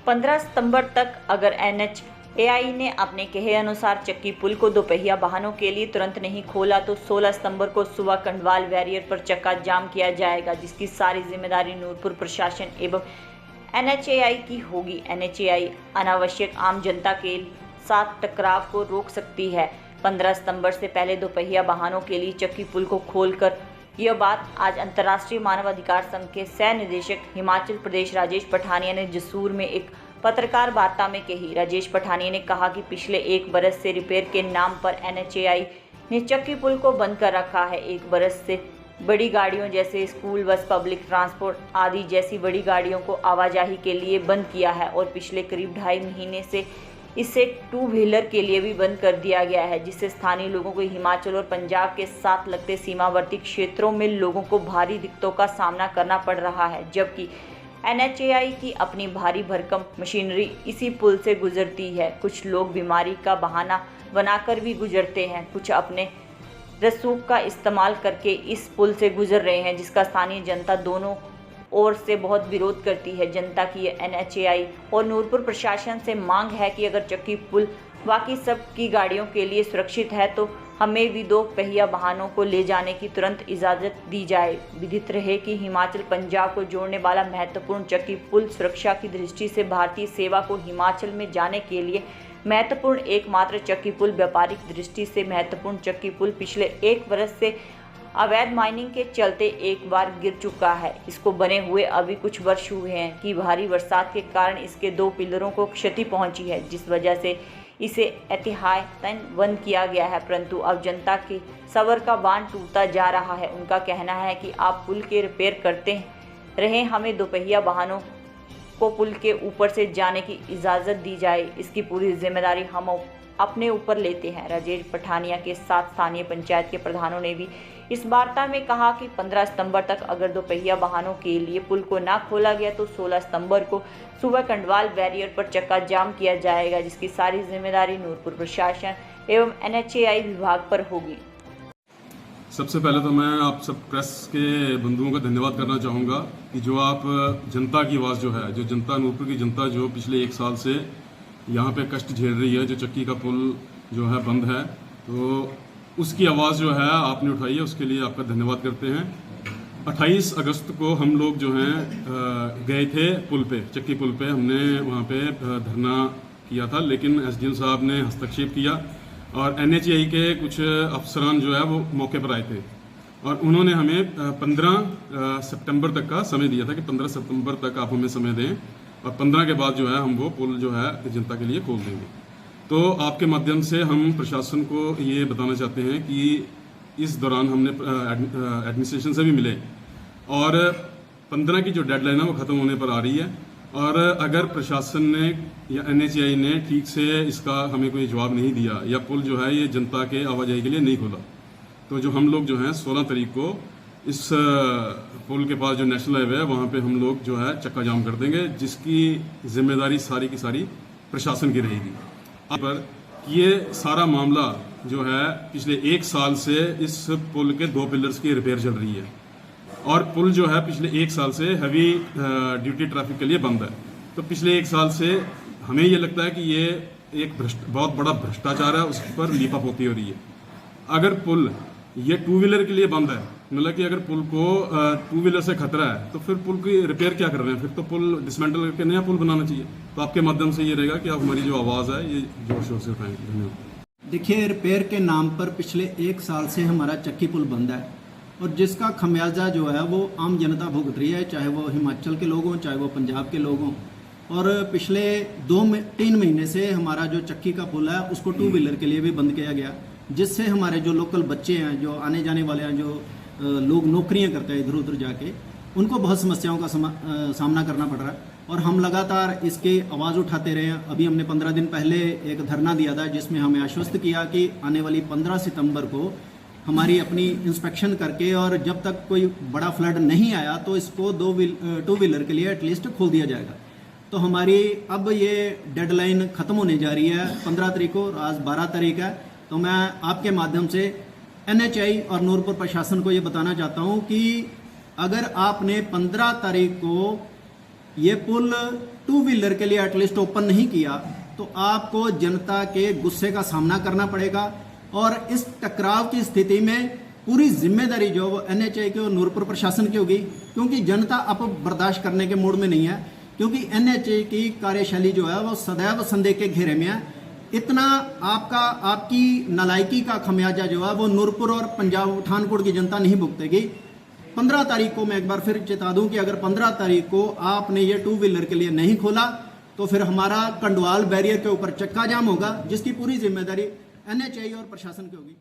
15 सितंबर तक अगर NHAI ने अपने कहे अनुसार चक्की पुल को दोपहिया वाहनों के लिए तुरंत नहीं खोला तो 16 सितंबर को सुबह कंडवाल बैरियर पर चक्का जाम किया जाएगा, जिसकी सारी जिम्मेदारी नूरपुर प्रशासन एवं NHAI की होगी। NHAI अनावश्यक आम जनता के साथ टकराव को रोक सकती है। 15 सितंबर से पहले दोपहिया वाहनों के लिए चक्की पुल को खोलकर यह बात आज अंतर्राष्ट्रीय मानव अधिकार संघ के सह निदेशक हिमाचल प्रदेश राजेश पठानिया ने जसूर में एक पत्रकार वार्ता में कही। राजेश पठानिया ने कहा कि पिछले 1 बरस से रिपेयर के नाम पर NHAI ने चक्की पुल को बंद कर रखा है। 1 बरस से बड़ी गाड़ियों जैसे स्कूल बस, पब्लिक ट्रांसपोर्ट आदि जैसी बड़ी गाड़ियों को आवाजाही के लिए बंद किया है और पिछले करीब 2.5 महीने से इसे 2 व्हीलर के लिए भी बंद कर दिया गया है, जिससे स्थानीय लोगों को हिमाचल और पंजाब के साथ लगते सीमावर्ती क्षेत्रों में लोगों को भारी दिक्कतों का सामना करना पड़ रहा है। जबकि NHAI की अपनी भारी भरकम मशीनरी इसी पुल से गुजरती है। कुछ लोग बीमारी का बहाना बनाकर भी गुजरते हैं, कुछ अपने रसूख का इस्तेमाल करके इस पुल से गुजर रहे हैं, जिसका स्थानीय जनता दोनों ओर से बहुत विरोध करती है। जनता की NHAI और नूरपुर प्रशासन से मांग है कि अगर चक्की पुल बाकी सब की गाड़ियों के लिए सुरक्षित है तो हमें भी 2 पहिया वाहनों को ले जाने की तुरंत इजाज़त दी जाए। विदित रहे कि हिमाचल पंजाब को जोड़ने वाला महत्वपूर्ण चक्की पुल सुरक्षा की दृष्टि से भारतीय सेवा को हिमाचल में जाने के लिए महत्वपूर्ण एकमात्र चक्की पुल, व्यापारिक दृष्टि से महत्वपूर्ण चक्की पुल पिछले 1 बरस से अवैध माइनिंग के चलते एक बार गिर चुका है। इसको बने हुए अभी कुछ वर्ष हुए हैं कि भारी बरसात के कारण इसके 2 पिलरों को क्षति पहुंची है, जिस वजह से इसे एहतियातन बंद किया गया है। परंतु अब जनता के सब्र का बांध टूटता जा रहा है। उनका कहना है कि आप पुल के रिपेयर करते रहें, हमें दोपहिया वाहनों को पुल के ऊपर से जाने की इजाज़त दी जाए, इसकी पूरी जिम्मेदारी हम अपने ऊपर लेते हैं। राजेश पठानिया के साथ स्थानीय पंचायत के प्रधानों ने भी इस वार्ता में कहा कि 15 सितंबर तक अगर दोपहिया वाहनों के लिए पुल को ना खोला गया तो 16 सितंबर को सुबह कंडवाल बैरियर पर चक्का जाम किया जाएगा, जिसकी सारी जिम्मेदारी नूरपुर प्रशासन एवं NHAI विभाग पर होगी। सबसे पहले तो मैं आप सब प्रेस के बंधुओं का धन्यवाद करना चाहूँगा कि जो आप जनता की आवाज़ जो है, जो जनता, नूरपुर की जनता जो पिछले 1 साल से यहाँ पे कष्ट झेल रही है, जो चक्की का पुल जो है बंद है, तो उसकी आवाज़ जो है आपने उठाई है, उसके लिए आपका धन्यवाद करते हैं। 28 अगस्त को हम लोग जो हैं गए थे पुल पे, चक्की पुल पे, हमने वहाँ पे धरना किया था, लेकिन SDM साहब ने हस्तक्षेप किया और NHAI के कुछ अफसरान जो है वो मौके पर आए थे और उन्होंने हमें 15 सितंबर तक का समय दिया था कि 15 सितंबर तक आप हमें समय दें और 15 के बाद जो है हम वो पुल जो है जनता के लिए खोल देंगे। तो आपके माध्यम से हम प्रशासन को ये बताना चाहते हैं कि इस दौरान हमने एडमिनिस्ट्रेशन से भी मिले और 15 की जो डेडलाइन है वो ख़त्म होने पर आ रही है और अगर प्रशासन ने या NHAI ने ठीक से इसका हमें कोई जवाब नहीं दिया या पुल जो है ये जनता के आवाजाही के लिए नहीं खोला, तो जो हम लोग जो हैं 16 तारीख को इस पुल के पास जो नेशनल हाईवे है वहाँ पे हम लोग जो है चक्का जाम कर देंगे, जिसकी जिम्मेदारी सारी की सारी प्रशासन की रहेगी। पर ये सारा मामला जो है पिछले 1 साल से इस पुल के 2 पिलर्स की रिपेयर चल रही है और पुल जो है पिछले 1 साल से हैवी ड्यूटी ट्रैफिक के लिए बंद है। तो पिछले 1 साल से हमें ये लगता है कि ये एक बहुत बड़ा भ्रष्टाचार है, उस पर लीपापोती हो रही है। अगर पुल ये 2 व्हीलर के लिए बंद है, मतलब कि अगर पुल को 2 व्हीलर से खतरा है तो फिर पुल की रिपेयर क्या कर रहे हैं, फिर तो पुल डिसमेंटल करके नया पुल बनाना चाहिए। तो आपके माध्यम से ये रहेगा कि आप हमारी जो आवाज़ है ये जोर शोर से उठाएंगे। धन्यवाद। देखिए, रिपेयर के नाम पर पिछले 1 साल से हमारा चक्की पुल बंद है और जिसका खमियाजा जो है वो आम जनता भुगत रही है, चाहे वो हिमाचल के लोग हों, चाहे वो पंजाब के लोग हों। और पिछले 2-3 महीने से हमारा जो चक्की का पुल है उसको 2 व्हीलर के लिए भी बंद किया गया, जिससे हमारे जो लोकल बच्चे हैं, जो आने जाने वाले हैं, जो लोग नौकरियां करते हैं इधर उधर जाके, उनको बहुत समस्याओं का सामना करना पड़ रहा है और हम लगातार इसकी आवाज़ उठाते रहे हैं। अभी हमने 15 दिन पहले एक धरना दिया था जिसमें हमें आश्वस्त किया कि आने वाली 15 सितंबर को हमारी अपनी इंस्पेक्शन करके और जब तक कोई बड़ा फ्लड नहीं आया तो इसको 2 व्हीलर के लिए एटलीस्ट खोल दिया जाएगा। तो हमारी अब ये डेडलाइन ख़त्म होने जा रही है 15 तारीख को, और आज 12 तारीख है। तो मैं आपके माध्यम से NHAI और नूरपुर प्रशासन को ये बताना चाहता हूँ कि अगर आपने 15 तारीख को ये पुल टू व्हीलर के लिए एटलीस्ट ओपन नहीं किया तो आपको जनता के गुस्से का सामना करना पड़ेगा। और इस टकराव की स्थिति में पूरी जिम्मेदारी जो वो NHAI की और नूरपुर प्रशासन की होगी, क्योंकि जनता अब बर्दाश्त करने के मूड में नहीं है, क्योंकि NHAI की कार्यशैली जो है वो सदैव संदेह के घेरे में है। इतना आपकी नालायकी का खमियाजा जो है वो नूरपुर और पंजाब पठानकोट की जनता नहीं भुगतेगी। 15 तारीख को मैं एक बार फिर चेता दूं कि अगर 15 तारीख को आपने ये टू व्हीलर के लिए नहीं खोला तो फिर हमारा कंडवाल बैरियर के ऊपर चक्का जाम होगा, जिसकी पूरी जिम्मेदारी NHAI और प्रशासन की होगी।